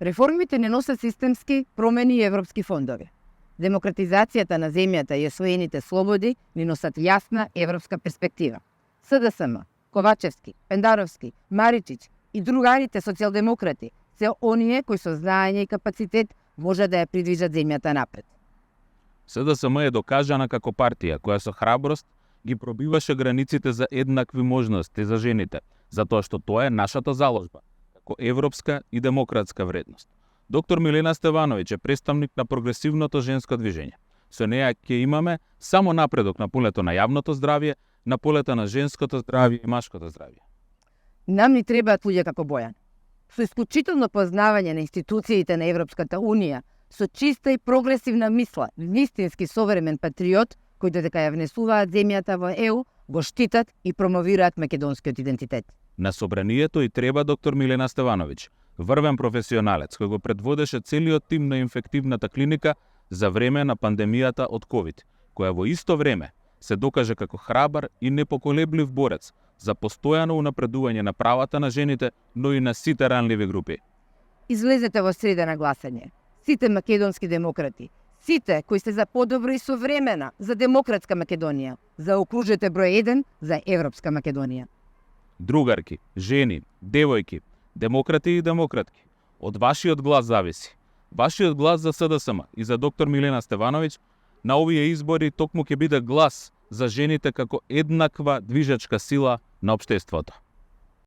Реформите не носат системски промени и европски фондови. Демократизацијата на земјата и освоените слободи ни носат јасна европска перспектива. СДСМ, Ковачевски, Пендаровски, Маричич и другарите социјалдемократи се оние кои со знаење и капацитет може да ја придвижат земјата напред. СДСМ е докажана како партија која со храброст ги пробиваше границите за еднакви можности за жените, затоа што тоа е нашата заложба, како европска и демократска вредност. Доктор Милена Стевановиќ е представник на прогресивното женско движење. Со неја ќе имаме само напредок на полето на јавното здравје, на полето на женското здравје и машкото здравје. Нам ни требаат луѓе како Бојан, со исклучително познавање на институциите на Европската Унија, со чиста и прогресивна мисла, вистински современ патриот, кои додека ја внесуваат земјата во ЕУ, го штитат и промовираат македонскиот идентитет. На собранието и треба доктор Милена Стевановиќ, врвен професионалец кој го предводеше целиот тим на инфективната клиника за време на пандемијата од ковид, која во исто време се докаже како храбар и непоколеблив борец за постојано унапредување на правата на жените, но и на сите ранливи групи. Излезете во среда на гласање. Сите македонски демократи, сите кои сте за подобро и современа, за демократска Македонија, заокружете број 1 за европска Македонија. Другарки, жени, девојки, демократи и демократки, од вашиот глас зависи. Вашиот глас за СДСМ и за доктор Милена Стевановиќ на овие избори токму ќе биде глас за жените како еднаква движечка сила на општеството.